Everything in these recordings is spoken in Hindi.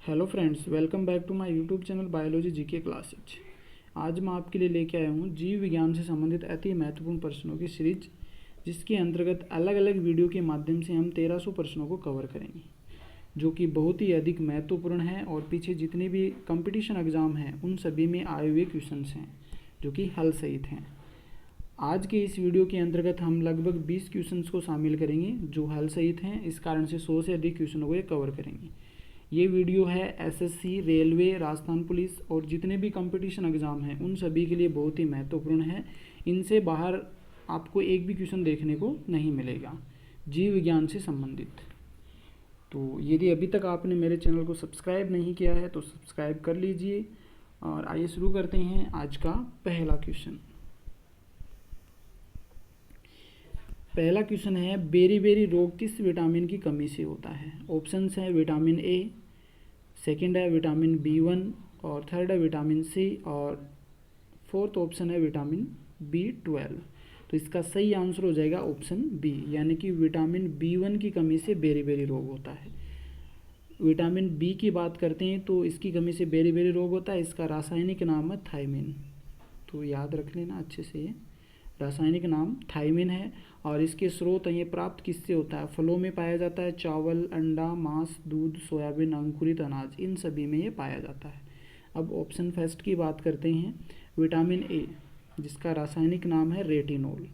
Hello friends, welcome back to my YouTube channel biology GK classes. आज मैं आपके लिए लेके आया हूँ जीव विज्ञान से संबंधित अति महत्वपूर्ण प्रश्नों की सीरीज, जिसके अंतर्गत अलग अलग वीडियो के माध्यम से हम 1300 प्रश्नों को कवर करेंगे, जो कि बहुत ही अधिक महत्वपूर्ण है और पीछे जितने भी कंपटीशन एग्ज़ाम हैं उन सभी में आए हुए क्वेश्चंस हैं, जो कि हल सहित हैं। आज के इस वीडियो के अंतर्गत हम लगभग 20 क्वेश्चंस को शामिल करेंगे जो हल सहित हैं। इस कारण से 100 से अधिक क्वेश्चनों को ये कवर करेंगे। ये वीडियो है एसएससी, रेलवे, राजस्थान पुलिस और जितने भी कंपटीशन एग्ज़ाम हैं उन सभी के लिए बहुत ही महत्वपूर्ण है। इनसे बाहर आपको एक भी क्वेश्चन देखने को नहीं मिलेगा जीव विज्ञान से संबंधित। तो यदि अभी तक आपने मेरे चैनल को सब्सक्राइब नहीं किया है तो सब्सक्राइब कर लीजिए। और आइए शुरू करते हैं आज का पहला क्वेश्चन। पहला क्वेश्चन है, बेरी-बेरी रोग किस विटामिन की कमी से होता है? ऑप्शंस हैं विटामिन ए, सेकंड है विटामिन B1 और थर्ड है विटामिन सी और फोर्थ ऑप्शन है विटामिन B12। तो इसका सही आंसर हो जाएगा ऑप्शन बी, यानी कि विटामिन B1 की कमी से बेरी-बेरी रोग होता है। विटामिन बी की बात करते हैं तो इसकी कमी से बेरी-बेरी रोग होता है। इसका रासायनिक नाम है थायमिन, तो याद रख लेना अच्छे से। रासायनिक नाम थायमिन है और इसके स्रोत ये प्राप्त किससे होता है? फलों में पाया जाता है। चावल, अंडा, मांस, दूध, सोयाबीन, अंकुरित अनाज, इन सभी में ये पाया जाता है। अब ऑप्शन फर्स्ट की बात करते हैं, विटामिन ए, जिसका रासायनिक नाम है रेटिनोल।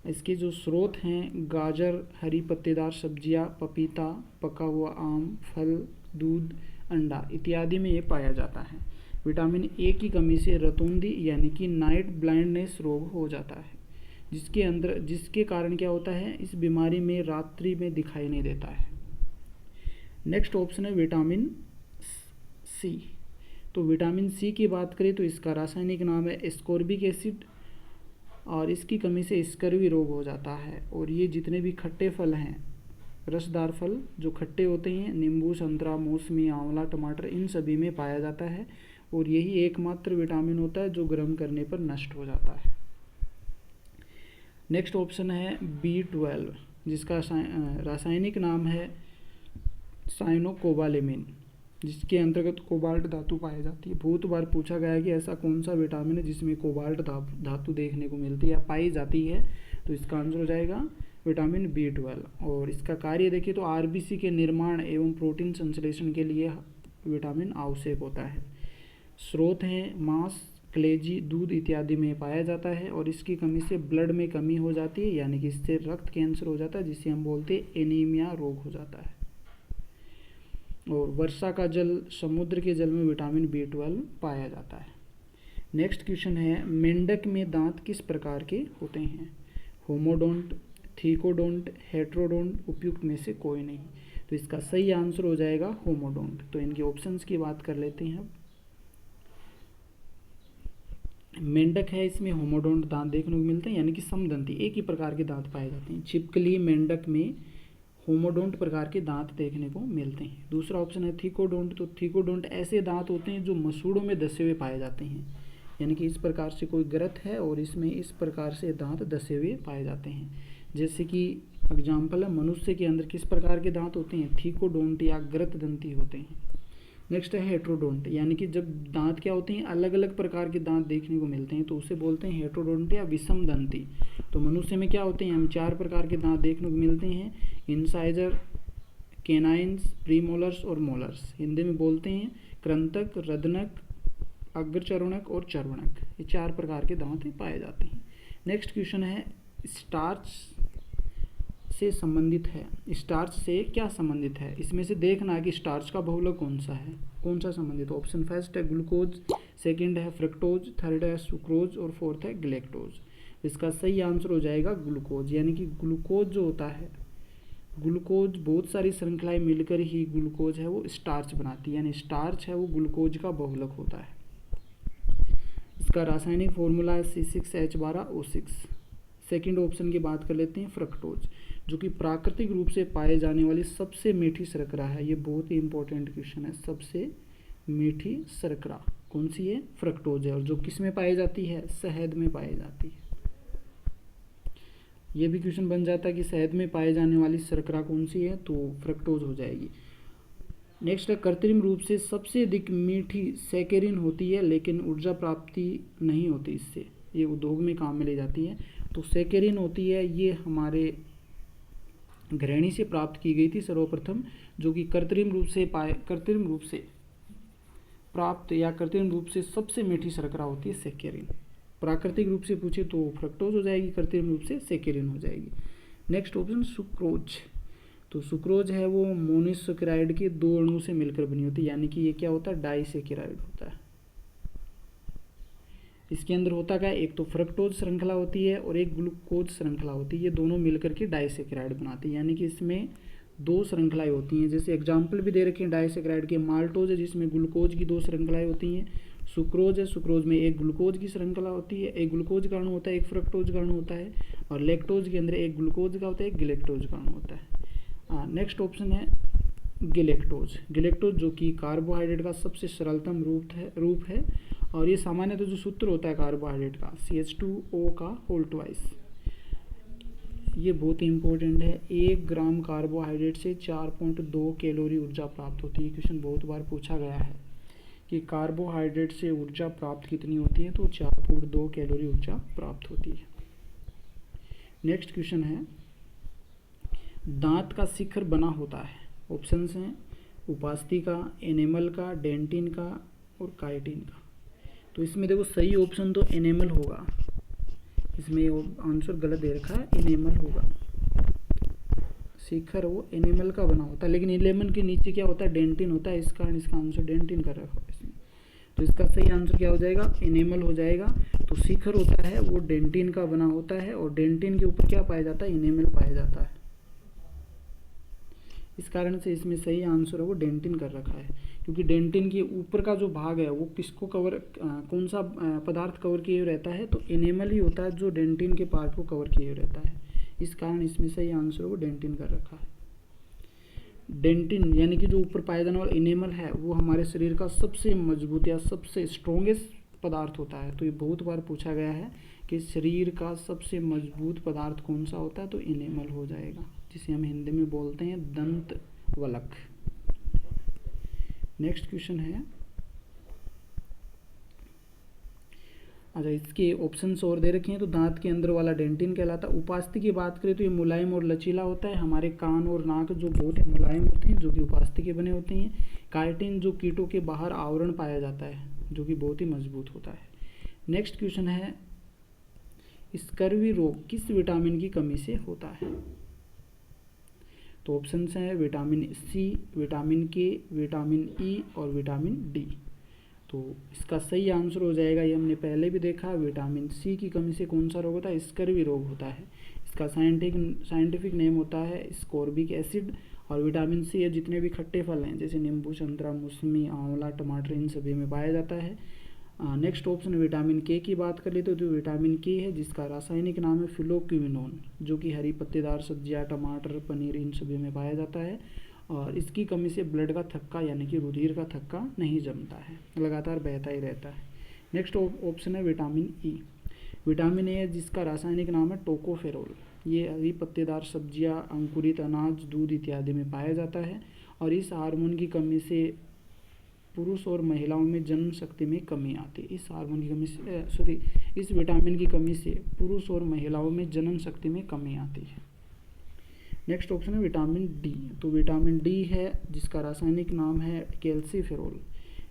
इसके जो स्रोत हैं गाजर, हरी पत्तेदार सब्जियां, पपीता, पका हुआ आम, फल, दूध, अंडा इत्यादि में ये पाया जाता है। विटामिन ए की कमी से रतौंधी यानी कि नाइट ब्लाइंडनेस रोग हो जाता है, जिसके कारण क्या होता है, इस बीमारी में रात्रि में दिखाई नहीं देता है। नेक्स्ट ऑप्शन है विटामिन सी। तो विटामिन सी की बात करें तो इसका रासायनिक नाम है एस्कॉर्बिक एसिड और इसकी कमी से स्कर्वी रोग हो जाता है। और ये जितने भी खट्टे फल हैं, रसदार फल जो खट्टे होते हैं, नींबू, संतरा, मौसमी, आंवला, टमाटर, इन सभी में पाया जाता है। और यही एकमात्र विटामिन होता है जो गर्म करने पर नष्ट हो जाता है। नेक्स्ट ऑप्शन है B12, जिसका रासायनिक नाम है साइनोकोबालेमिन, जिसके अंतर्गत कोबाल्ट धातु पाई जाती है। बहुत बार पूछा गया है कि ऐसा कौन सा विटामिन है जिसमें कोबाल्ट धातु देखने को मिलती है या पाई जाती है, तो इसका आंसर हो जाएगा विटामिन B12। और इसका कार्य देखिए तो आरबीसी के निर्माण एवं प्रोटीन संश्लेषण के लिए विटामिन आवश्यक होता है। स्रोत हैं मांस, कलेजी, दूध इत्यादि में पाया जाता है। और इसकी कमी से ब्लड में कमी हो जाती है, यानी कि इससे रक्त कैंसर हो जाता है, जिसे हम बोलते हैं एनीमिया रोग हो जाता है। और वर्षा का जल, समुद्र के जल में विटामिन B12 पाया जाता है। नेक्स्ट क्वेश्चन है, मेंढक में दांत किस प्रकार के होते हैं? होमोडोंट, थीकोडोंट, हेट्रोडोंट, उपयुक्त में से कोई नहीं। तो इसका सही आंसर हो जाएगा होमोडोंट। तो इनके ऑप्शंस की बात कर लेते हैं। मेंढक है, इसमें होमोडोंट दांत देखने को मिलते हैं, यानी कि समदंती, एक ही प्रकार के दांत पाए जाते हैं। छिपकली, मेंढक में होमोडोंट प्रकार के दांत देखने को मिलते हैं। दूसरा ऑप्शन है थीकोडोंट। तो थीकोडोंट ऐसे दांत होते हैं जो मसूड़ों में धसे हुए पाए जाते हैं, यानी कि इस प्रकार से कोई ग्रत है और इसमें इस प्रकार से दांत धसे हुए पाए जाते हैं। जैसे कि एग्जाम्पल है, मनुष्य के अंदर किस प्रकार के दांत होते हैं? थीकोडोंट या ग्रत दंती होते हैं। नेक्स्ट है हेट्रोडोंट, यानी कि जब दांत क्या होते हैं, अलग अलग प्रकार के दांत देखने को मिलते हैं, तो उसे बोलते हैं हेट्रोडोंट या विषम दंती। तो मनुष्य में क्या होते हैं, हम 4 प्रकार के दांत देखने को मिलते हैं, इंसाइजर, केनाइन्स, प्रीमोलर्स और मोलर्स। हिंदी में बोलते हैं कृंतक, रदनक, अग्रचर्वणक और चर्वणक। ये 4 प्रकार के दांत पाए जाते हैं। नेक्स्ट क्वेश्चन है, स्टार्च से संबंधित है। स्टार्च से क्या संबंधित है? इसमें से देखना है कि स्टार्च का बहुलक कौन सा है, कौन सा संबंधित। ऑप्शन फर्स्ट है ग्लूकोज, सेकंड है फ्रक्टोज, थर्ड है सुक्रोज और फोर्थ है ग्लेक्टोज। इसका सही आंसर हो जाएगा ग्लूकोज, यानी कि ग्लूकोज जो होता है, ग्लूकोज बहुत सारी श्रृंखलाएं मिलकर ही ग्लूकोज है वो स्टार्च बनाती है, यानी स्टार्च है वो ग्लूकोज का बहुलक होता है। इसका रासायनिक फॉर्मूला है C6H12O6। सेकेंड ऑप्शन की बात कर लेते हैं फ्रक्टोज, जो कि प्राकृतिक रूप से पाए जाने वाली सबसे मीठी शर्करा है। ये बहुत ही इंपॉर्टेंट क्वेश्चन है। सबसे मीठी शर्करा कौन सी है? फ्रक्टोज है। और जो किस में पाई जाती है? शहद में पाई जाती है। ये भी क्वेश्चन बन जाता है कि शहद में पाए जाने वाली शर्करा कौन सी है, तो फ्रक्टोज हो जाएगी। नेक्स्ट है कृत्रिम रूप से सबसे अधिक मीठी सैकेरिन होती है लेकिन ऊर्जा प्राप्ति नहीं होती इससे, ये उद्योग में काम में ले जाती है। तो सैकेरिन होती है ये हमारे घृणी से प्राप्त की गई थी सर्वप्रथम, जो कि कृत्रिम रूप से प्राप्त या कृत्रिम रूप से सबसे मीठी शर्करा होती है सैकेरिन। प्राकृतिक रूप से पूछे तो फ्रक्टोज हो जाएगी, कृत्रिम रूप से सैकेरिन हो जाएगी। Next option sucrose. तो सुक्रोज है वो मोनोसेकेराइड के 2 अणु से मिलकर बनी होती है, यानी कि ये क्या होता है, डाइसेकेराइड होता है। इसके अंदर होता क्या है, एक तो फ्रक्टोज श्रृंखला होती है और एक ग्लूकोज श्रृंखला होती है, ये दोनों मिलकर के डाइसेकेराइड बनाती है, यानी कि इसमें 2 श्रृंखलाएं होती हैं। जैसे एग्जाम्पल भी दे रखे हैं डाइसेकेराइड के, माल्टोज है जिसमें ग्लूकोज की 2 श्रृंखलाएं होती हैं, सुक्रोज है, सुक्रोज में एक ग्लूकोज की श्रृंखला होती है, एक ग्लूकोज का अणु होता है, एक फ्रक्टोज का अणु होता है, और लैक्टोज के अंदर एक ग्लूकोज का होता है, एक गिलेक्टोज का अणु होता है। नेक्स्ट ऑप्शन है गिलेक्टोज। गिलेक्टोज जो कि कार्बोहाइड्रेट का सबसे सरलतम रूप है और ये सामान्यतः जो सूत्र होता है कार्बोहाइड्रेट का CH2O का होल ट्वाइस, ये बहुत ही इंपॉर्टेंट है। 1 ग्राम कार्बोहाइड्रेट से 4.2 कैलोरी ऊर्जा प्राप्त होती है। क्वेश्चन बहुत बार पूछा गया है कि कार्बोहाइड्रेट से ऊर्जा प्राप्त कितनी होती है, तो 4.2 कैलोरी ऊर्जा प्राप्त होती है। नेक्स्ट क्वेश्चन है दांत का शिखर बना होता है। ऑप्शंस हैं उपास्थि का, एनेमल का, डेंटिन का और काइटिन का। तो इसमें देखो सही ऑप्शन तो एनेमल होगा, इसमें आंसर गलत दे रखा है, एनेमल होगा। शिखर वो एनेमल का बना होता है, लेकिन एनेमल के नीचे क्या होता है, डेंटिन होता है, इस कारण इसका आंसर डेंटिन कर रखा है इसमें। तो इसका सही आंसर क्या हो जाएगा, एनेमल हो जाएगा। तो शिखर होता है वो डेंटिन का बना होता है और डेंटिन के ऊपर क्या पाया जाता है, एनेमल पाया जाता है। इस कारण से इसमें सही आंसर है वो डेंटिन कर रखा है, क्योंकि डेंटिन के ऊपर का जो भाग है वो किसको कवर कौन सा पदार्थ कवर किए हुए रहता है, तो एनेमल ही होता है जो डेंटिन के पार्ट को कवर किए हुए रहता है। इस कारण इसमें सही आंसर वो डेंटिन कर रखा है। डेंटिन यानी कि जो ऊपर पाया जाने वाला एनेमल है वो हमारे शरीर का सबसे मजबूत या सबसे स्ट्रॉन्गेस्ट पदार्थ होता है। तो ये बहुत बार पूछा गया है कि शरीर का सबसे मजबूत पदार्थ कौन सा होता है, तो एनेमल हो जाएगा, जिसे हम हिंदी में बोलते हैं दंत वलक। नेक्स्ट क्वेश्चन है, अच्छा इसके ऑप्शंस और दे रखे हैं। तो दांत के अंदर वाला डेंटिन कहलाता है। उपास्थि की बात करें तो ये मुलायम और लचीला होता है। हमारे कान और नाक जो बहुत ही मुलायम होते हैं, जो कि उपास्थि के बने होते हैं। काइटिन जो कीटों के बाहर आवरण पाया जाता है, जो कि बहुत ही मजबूत होता है। नेक्स्ट क्वेश्चन है स्कर्वी रोग किस विटामिन की कमी से होता है। तो ऑप्शंस हैं vitamin C, vitamin K, vitamin E और विटामिन D। तो इसका सही आंसर हो जाएगा, ये हमने पहले भी देखा, विटामिन C की कमी से कौन सा रोग होता है, स्कर्वी रोग होता है। इसका साइंटिफिक नेम होता है स्कोर्बिक एसिड। और विटामिन C है जितने भी खट्टे फल हैं जैसे नींबू, संतरा, मौसमी, आंवला, टमाटर, इन सभी में पाया जाता है। नेक्स्ट ऑप्शन विटामिन K की बात कर ले तो जो विटामिन K है जिसका रासायनिक नाम है फिलोक्विनोन, जो कि हरी पत्तेदार सब्जियां, टमाटर, पनीर इन सभी में पाया जाता है। और इसकी कमी से ब्लड का थक्का यानी कि रुधिर का थक्का नहीं जमता है, लगातार बहता ही रहता है। नेक्स्ट ऑप्शन है विटामिन E। विटामिन ए है जिसका रासायनिक नाम है टोकोफेरोल। ये हरी पत्तेदार सब्जियां, अंकुरित अनाज, दूध इत्यादि में पाया जाता है। और इस हार्मोन की कमी से पुरुष और महिलाओं में जन्म शक्ति में कमी आती है। इस हार्मोन की कमी से इस विटामिन की कमी से पुरुष और महिलाओं में जन्म शक्ति में कमी आती है। नेक्स्ट ऑप्शन है विटामिन डी। तो विटामिन डी है जिसका रासायनिक नाम है कैल्सीफेरोल।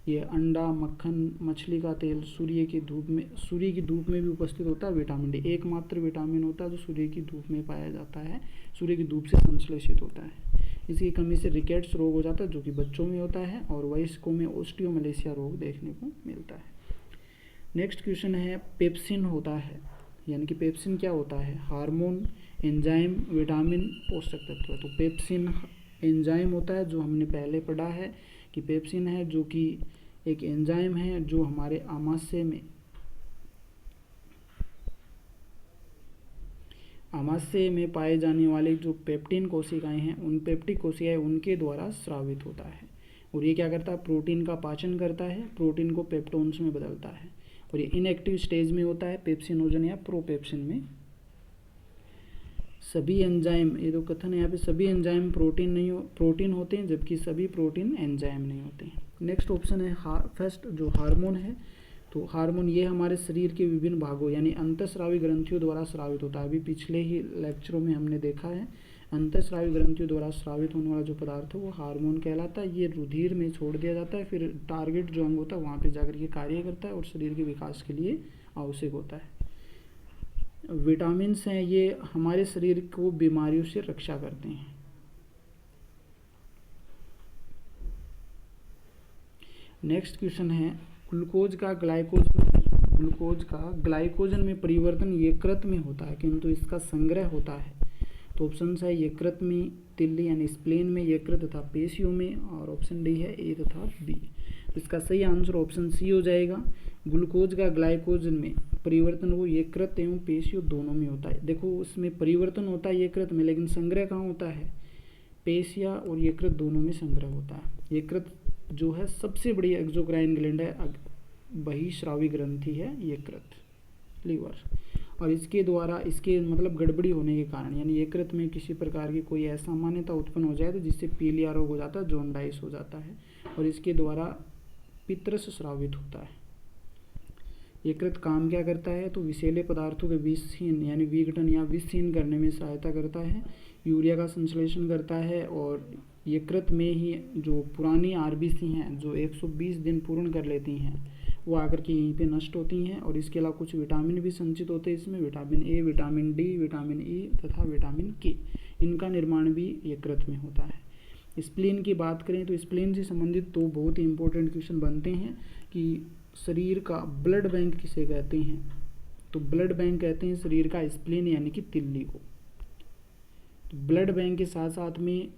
ये अंडा, मक्खन, मछली का तेल, सूर्य की धूप में भी उपस्थित होता है विटामिन डी। एकमात्र विटामिन होता है जो सूर्य की धूप में पाया जाता है, सूर्य की धूप से संश्लेषित होता है। इसकी कमी से रिकेट्स रोग हो जाता है जो कि बच्चों में होता है, और वयस्कों में ऑस्टियोमलेशिया रोग देखने को मिलता है। नेक्स्ट क्वेश्चन है पेप्सिन होता है, यानी कि पेप्सिन क्या होता है, हार्मोन, एंजाइम, विटामिन, पोषक तत्व। तो पेप्सिन एंजाइम होता है जो हमने पहले पढ़ा है कि पेप्सिन है जो कि एक एंजाइम है जो हमारे आमाशय में पाए जाने वाले जो पेप्टिन कोशिकाएं हैं, उन पेप्टिक कोशिकाएं उनके द्वारा स्रावित होता है। और ये क्या करता है, प्रोटीन का पाचन करता है, प्रोटीन को पेप्टोन्स में बदलता है। और ये इनएक्टिव स्टेज में होता है पेप्सिनोजन या प्रोपेप्सिन में। सभी एंजाइम, ये तो कथन है यहाँ पे, सभी एंजाइम प्रोटीन होते हैं, जबकि सभी प्रोटीन एंजाइम नहीं होते हैं। नेक्स्ट ऑप्शन है फर्स्ट जो हार्मोन है, तो हार्मोन ये हमारे शरीर के विभिन्न भागों यानी अंतःस्रावी ग्रंथियों द्वारा स्रावित होता है। अभी पिछले ही लेक्चरों में हमने देखा है अंतःस्रावी ग्रंथियों द्वारा स्रावित होने वाला जो पदार्थ है वो हार्मोन कहलाता है। ये रुधिर में छोड़ दिया जाता है, फिर टारगेट जो अंग होता है वहाँ पे जाकर के कार्य करता है और शरीर के विकास के लिए आवश्यक होता है। विटामिन हैं ये हमारे शरीर को बीमारियों से रक्षा करते हैं। नेक्स्ट क्वेश्चन है ग्लूकोज का ग्लाइकोजन में परिवर्तन यकृत में होता है किंतु इसका संग्रह होता है। तो ऑप्शन है यकृत में, तिल्ली यानी स्प्लेन में, यकृत तथा पेशियों में, और ऑप्शन डी है ए तथा बी। तो इसका सही आंसर ऑप्शन सी हो जाएगा। ग्लूकोज का ग्लाइकोजन में परिवर्तन वो यकृत एवं पेशियों दोनों में होता है। देखो उसमें परिवर्तन होता है यकृत में, लेकिन संग्रह कहाँ होता है, पेशिया और यकृत दोनों में संग्रह होता है। यकृत जो है सबसे बड़ी एक्सोक्राइन ग्लैंड है, बहिस्रावी ग्रंथि है यकृत, लीवर, और इसके द्वारा इसके मतलब गड़बड़ी होने के कारण यानी यकृत में किसी प्रकार की कोई असामान्यता उत्पन्न हो जाए तो जिससे पीलिया रोग हो जाता है, जॉन्डाइस हो जाता है, और इसके द्वारा पित्तरस स्रावित होता है। यकृत काम क्या करता है, तो विषैले पदार्थों के विषहीन यानी विघटन या विषहीन करने में सहायता करता है, यूरिया का संश्लेषण करता है, और यकृत में ही जो पुरानी आरबीसी हैं जो 120 दिन पूर्ण कर लेती हैं वो आकर के यहीं पे नष्ट होती हैं, और इसके अलावा कुछ विटामिन भी संचित होते हैं इसमें, vitamin A, vitamin D, vitamin E तथा विटामिन के, इनका निर्माण भी यकृत में होता है। स्प्लीन की बात करें तो स्प्लीन से संबंधित तो बहुत ही इंपॉर्टेंट क्वेश्चन बनते हैं कि शरीर का ब्लड बैंक किसे कहते हैं, तो ब्लड बैंक कहते हैं शरीर का स्प्लीन यानी कि तिल्ली को। तो ब्लड बैंक के साथ साथ में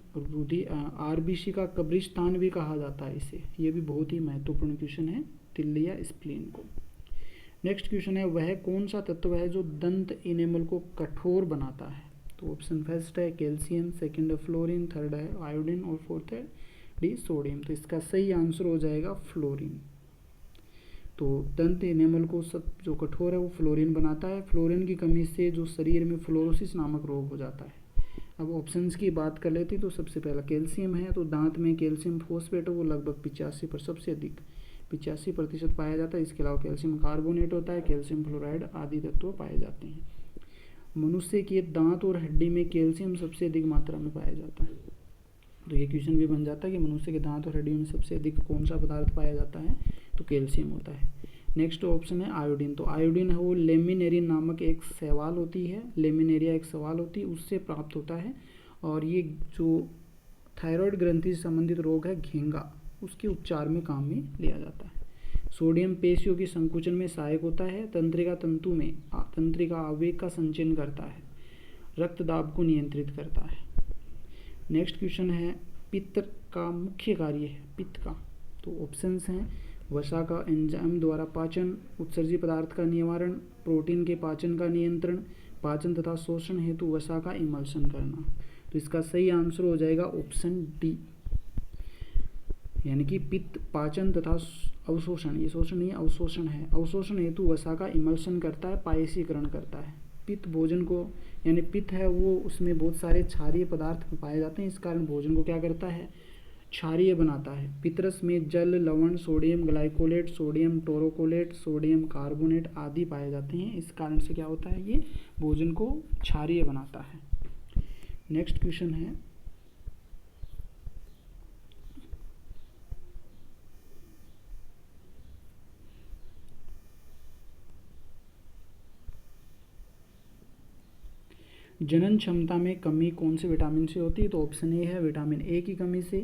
आरबीसी का कब्रिस्तान भी कहा जाता है इसे, ये भी बहुत ही महत्वपूर्ण क्वेश्चन है तिल्ली या स्प्लीन को। नेक्स्ट क्वेश्चन है वह कौन सा तत्व है जो दंत इनेमल को कठोर बनाता है। तो ऑप्शन फर्स्ट है कैल्शियम, सेकंड है फ्लोरीन, थर्ड है आयोडीन और फोर्थ है डी सोडियम। तो इसका सही आंसर हो जाएगा फ्लोरीन। तो दंत इनेमल को सब जो कठोर है वो फ्लोरीन बनाता है। फ्लोरीन की कमी से जो शरीर में फ्लोरोसिस नामक रोग हो जाता है। अब ऑप्शंस की बात कर लेते तो सबसे पहला कैल्शियम है, तो दांत में कैल्शियम फॉस्फेट वो लगभग 85 पर सबसे अधिक 85% पाया जाता है। इसके अलावा कैल्शियम कार्बोनेट होता है, कैल्शियम फ्लोराइड आदि तत्व पाए जाते हैं। मनुष्य के दांत और हड्डी में कैल्शियम सबसे अधिक मात्रा में पाया जाता है। तो ये क्वेश्चन भी बन जाता है कि मनुष्य के दांत और हड्डी में सबसे अधिक कौन सा पदार्थ पाया जाता है, तो कैल्शियम होता है। नेक्स्ट ऑप्शन है आयोडीन। तो आयोडीन है वो लेमिनेरिन नामक एक शैवाल होती है, लेमिनेरिया एक शैवाल होती है, उससे प्राप्त होता है, और ये जो थायराइड ग्रंथि से संबंधित रोग है घेंगा, उसके उपचार में काम में लिया जाता है। सोडियम पेशियों की संकुचन में सहायक होता है, तंत्रिका तंतु में तंत्रिका आवेग का संचयन करता है, रक्त दाब को नियंत्रित करता है। नेक्स्ट क्वेश्चन है पित्त का मुख्य कार्य है पित्त का। तो ऑप्शंस हैं वसा का एंजाइम द्वारा पाचन, उत्सर्जी पदार्थ का निवारण, प्रोटीन के पाचन का नियंत्रण, पाचन तथा शोषण हेतु वसा का इमल्शन करना। तो इसका सही आंसर हो जाएगा ऑप्शन डी, यानी कि पित्त पाचन तथा अवशोषण, ये शोषण नहीं अवशोषण है, अवशोषण हेतु वसा का इमल्शन करता है, पायसीकरण करता है। पित्त भोजन को यानी पित्त है वो उसमें बहुत सारे क्षारीय पदार्थ पाए जाते हैं, इस कारण भोजन को क्या करता है, क्षारीय बनाता है। पित्तरस में जल, लवण, sodium glycolate, sodium taurocholate, sodium carbonate आदि पाए जाते हैं, इस कारण से क्या होता है, ये भोजन को क्षारीय बनाता है। नेक्स्ट क्वेश्चन है जनन क्षमता में कमी कौन से विटामिन से होती है। तो ऑप्शन ए है विटामिन ए की कमी से,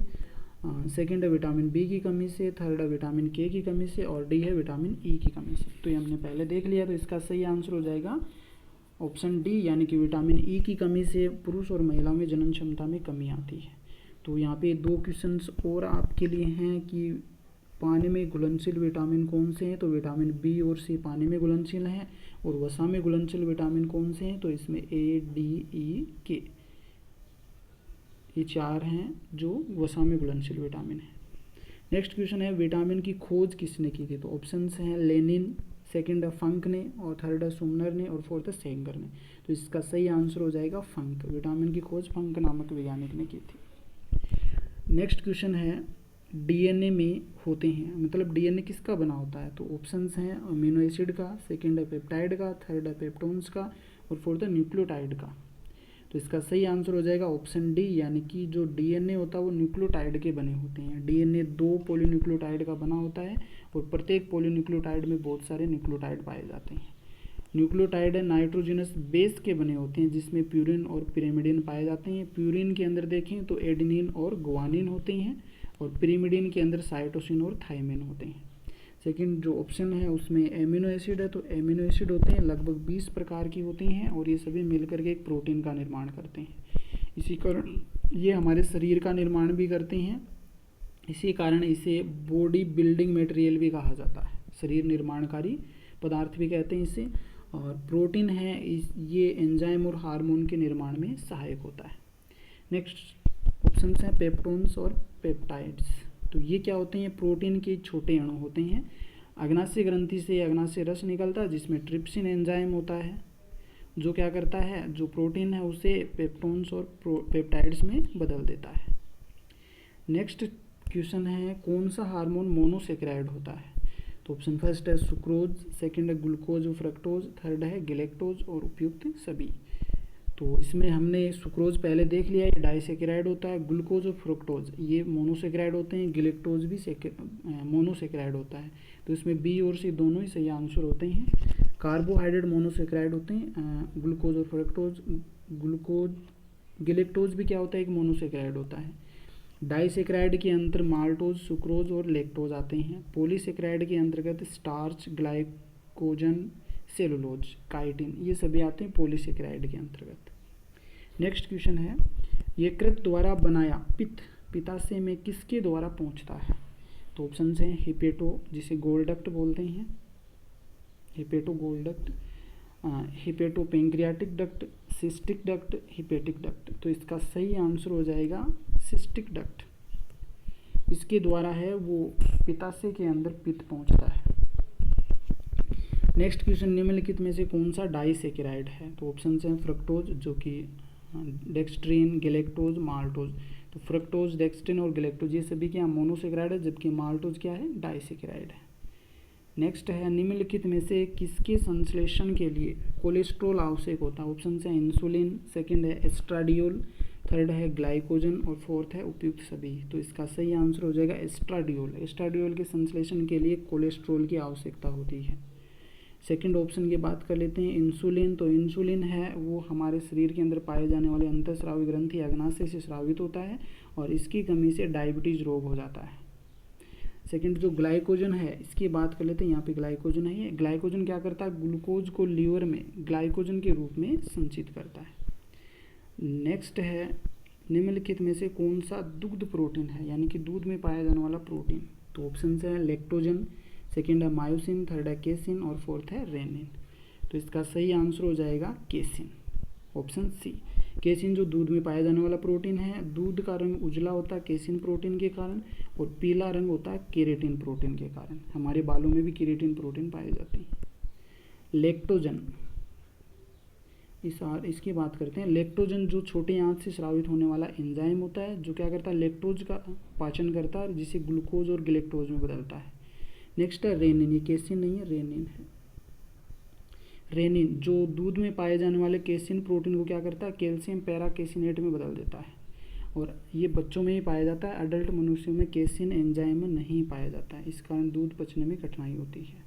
सेकंड है विटामिन बी की कमी से, थर्ड है विटामिन के की कमी से, और डी है विटामिन ई की कमी से। तो ये हमने पहले देख लिया, तो इसका सही आंसर हो जाएगा ऑप्शन डी, यानी कि विटामिन ई की कमी से पुरुष और महिला में जनन क्षमता में कमी आती है। तो यहाँ पे 2 क्वेश्चंस और आपके लिए हैं कि पानी में घुलनशील विटामिन कौन से हैं। तो विटामिन बी और सी पानी में घुलनशील हैं, और वसा में घुलनशील विटामिन कौन से हैं। तो इसमें ए, डी, ई, के, ये 4 हैं जो वसा में घुलनशील विटामिन है। नेक्स्ट क्वेश्चन है विटामिन की खोज किसने की थी। तो ऑप्शंस हैं लेनिन, सेकंड है फंक ने, और थर्ड है सुमनर ने, और फोर्थ है सेंगर ने। तो इसका सही आंसर हो जाएगा फंक। विटामिन की खोज फंक नामक वैज्ञानिक ने की थी। नेक्स्ट क्वेश्चन है डीएनए में होते हैं, मतलब डीएनए किसका बना होता है? तो ऑप्शंस हैं अमीनो एसिड का, सेकंड है पेप्टाइड का, थर्ड है पेप्टोन्स का, और फोर्थ है न्यूक्लियोटाइड का। तो इसका सही आंसर हो जाएगा ऑप्शन डी, यानी कि जो डीएनए होता है वो न्यूक्लियोटाइड के बने होते हैं। डीएनए 2 पॉलीन्यूक्लियोटाइड का बना होता है, और प्रत्येक पॉलीन्यूक्लियोटाइड में बहुत सारे न्यूक्लियोटाइड पाए जाते हैं। न्यूक्लियोटाइड नाइट्रोजनस बेस के बने होते हैं, जिसमें प्यूरिन और पिरिमिडिन पाए जाते हैं। प्यूरिन के अंदर देखें तो एडेनिन और गुआनिन होते हैं, और पिरिमिडिन के अंदर साइटोसिन और थाइमिन होते हैं। सेकंड जो ऑप्शन है उसमें एमिनो एसिड है, तो एमिनो एसिड होते हैं लगभग 20 प्रकार की होती हैं, और ये सभी मिलकर के एक प्रोटीन का निर्माण करते हैं। इसी कारण ये हमारे शरीर का निर्माण भी करते हैं, इसी कारण इसे बॉडी बिल्डिंग मटेरियल भी कहा जाता है, शरीर निर्माणकारी पदार्थ भी कहते हैं इसे। और प्रोटीन है ये एंजाइम और हार्मोन के निर्माण में सहायक होता है। नेक्स्ट ऑप्शन हैं पेप्टोन्स और पेप्टाइड्स। तो ये क्या होते हैं? प्रोटीन के छोटे अणु होते हैं। अग्नाशय ग्रंथि से अग्नाशय रस निकलता है, जिसमें ट्रिप्सिन एंजाइम होता है, जो क्या करता है, जो प्रोटीन है उसे पेप्टोन्स और पेप्टाइड्स में बदल देता है। नेक्स्ट क्वेश्चन है कौन सा हार्मोन मोनोसेक्राइड होता है? तो ऑप्शन फर्स्ट है सुक्रोज, सेकंड है ग्लूकोज और फ्रक्टोज, थर्ड है गैलेक्टोज, और उपयुक्त सभी। तो इसमें हमने सुक्रोज पहले देख लिया, ये डाइसेक्राइड होता है। ग्लूकोज और फ्रुक्टोज ये मोनोसेक्राइड होते हैं, गैलेक्टोज भी मोनोसेक्राइड होता है। तो इसमें बी और सी दोनों ही सही आंसर होते हैं। कार्बोहाइड्रेट मोनोसेक्राइड होते हैं ग्लूकोज और फ्रक्टोज। गैलेक्टोज भी क्या होता है? एक मोनोसेक्राइड होता है। डाइसेक्राइड के अंतर माल्टोज, सुक्रोज और लैक्टोज आते हैं। पॉलीसेक्राइड के अंतर्गत स्टार्च, ग्लाइकोजन, सेलुलोज, काइटिन ये सभी आते हैं पॉलीसेक्राइड के अंतर्गत। नेक्स्ट क्वेश्चन है यकृत द्वारा बनाया पित्त पित्ताशय में किसके द्वारा पहुंचता है? तो ऑप्शन हैं हिपेटो, जिसे गोल्डक्ट बोलते हैं, हिपेटो गोल्डक्ट, hepato pancreatic duct, cystic duct, hepatic duct. तो इसका सही आंसर हो जाएगा सिस्टिक डक्ट। इसके द्वारा है वो पित्ताशय के अंदर पित्त पहुंचता है। नेक्स्ट क्वेश्चन निम्नलिखित में से कौन सा डाइसेकेराइड है? तो ऑप्शन हैं फ्रक्टोज, जो कि डेक्सट्रिन, गैलेक्टोज, माल्टोज। तो फ्रक्टोज, डेक्सट्रिन और गैलेक्टोज ये सभी क्या मोनोसेक्राइड है, जबकि माल्टोज क्या है? डाइसेकेराइड है। नेक्स्ट है निम्नलिखित में से किसके संश्लेषण के लिए कोलेस्ट्रॉल आवश्यक होता है? ऑप्शन है इंसुलिन, सेकंड है एस्ट्राडियोल, थर्ड है ग्लाइकोजन, और फोर्थ है उपयुक्त सभी। तो इसका सही आंसर हो जाएगा एस्ट्राडियोल। एस्ट्राडियोल के संश्लेषण के लिए कोलेस्ट्रॉल की आवश्यकता होती है। सेकंड ऑप्शन की बात कर लेते हैं इंसुलिन। तो इंसुलिन है वो हमारे शरीर के अंदर पाए जाने वाले अंतःस्रावी ग्रंथि अग्नाशय से स्रावित होता है, और इसकी कमी से डायबिटीज रोग हो जाता है। सेकंड जो ग्लाइकोजन है इसकी बात कर लेते हैं, यहाँ पे ग्लाइकोजन है। ग्लाइकोजन क्या करता है? ग्लूकोज को लीवर में ग्लाइकोजन के रूप में संचित करता है। नेक्स्ट है निम्नलिखित में से कौन सा दुग्ध प्रोटीन है, यानी कि दूध में पाया जाने वाला प्रोटीन? तो ऑप्शन है लैक्टोजन, सेकंड है मायोसिन, थर्ड है केसिन, और फोर्थ है रेनिन। तो इसका सही आंसर हो जाएगा केसिन, ऑप्शन सी। केसिन जो दूध में पाया जाने वाला प्रोटीन है। दूध का रंग उजला होता है केसिन प्रोटीन के कारण, और पीला रंग होता है केरेटिन प्रोटीन के कारण। हमारे बालों में भी केरेटिन प्रोटीन पाए जाते हैं। लैक्टोजन, इसकी बात करते हैं। लैक्टोजन जो छोटे आंत से स्रावित होने वाला एंजाइम होता है, जो क्या करता है? लैक्टोज का पाचन करता है, जिसे ग्लूकोज और गैलेक्टोज में बदलता है। नेक्स्ट है रेनिन, ये केसिन नहीं है, रेनिन है। रेनिन जो दूध में पाए जाने वाले केसिन प्रोटीन को क्या करता है? कैल्शियम पैराकेसिनेट में बदल देता है, और ये बच्चों में ही पाया जाता है। अडल्ट मनुष्यों में केसिन एंजाइम नहीं पाया जाता है, इस कारण दूध पचने में कठिनाई होती है।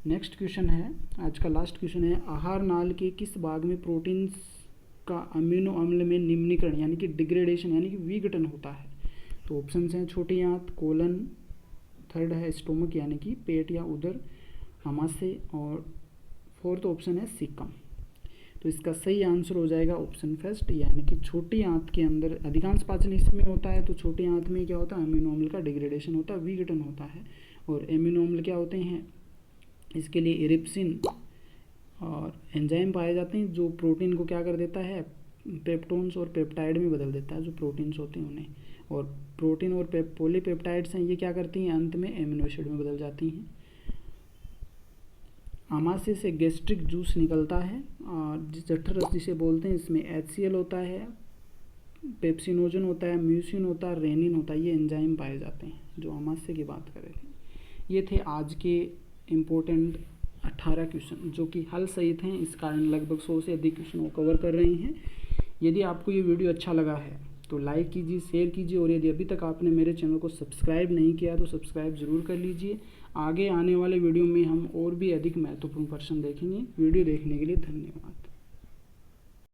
नेक्स्ट क्वेश्चन है, आज का लास्ट क्वेश्चन है, आहार नाल के किस भाग में प्रोटीन का अमीनो अम्ल में निम्नीकरण यानी कि डिग्रेडेशन यानी कि विघटन होता है? तो ऑप्शन हैं छोटी आंत, कोलन, थर्ड है स्टोमक यानी कि पेट या उदर, आमाशय, और फोर्थ ऑप्शन है सीकम। तो इसका सही आंसर हो जाएगा ऑप्शन फर्स्ट, यानी कि छोटी आंत के अंदर अधिकांश पाचन हिस्से में होता है। तो छोटी आंत में क्या होता है? अमीनो अम्ल का डिग्रेडेशन होता है, विघटन होता है। और अमीनो अम्ल क्या होते हैं? इसके लिए इरिप्सिन और एंजाइम पाए जाते हैं, जो प्रोटीन को क्या कर देता है? पेप्टोन्स और पेप्टाइड में बदल देता है, जो प्रोटीन्स होते हैं उन्हें। और प्रोटीन और पॉलीपेप्टाइड्स हैं, ये क्या करती हैं? अंत में एमिनो एसिड में बदल जाती हैं। आमाशय से गैस्ट्रिक जूस निकलता है और जठर जिसे बोलते हैं, इसमें HCl होता है, पेप्सिनोजन होता है, म्यूसिन होता है, रेनिन होता है, ये एंजाइम पाए जाते हैं जो आमाशय की बात कर रहे थे। ये थे आज के इम्पोर्टेंट 18 क्वेश्चन जो कि हल सहित हैं, इस कारण लगभग 100 से अधिक क्वेश्चन को कवर कर रहे हैं। यदि आपको ये वीडियो अच्छा लगा है तो लाइक कीजिए, शेयर कीजिए और यदि अभी तक आपने मेरे चैनल को सब्सक्राइब नहीं किया तो सब्सक्राइब ज़रूर कर लीजिए। आगे आने वाले वीडियो में हम और भी अधिक महत्वपूर्ण प्रश्न देखेंगे। वीडियो देखने के लिए धन्यवाद।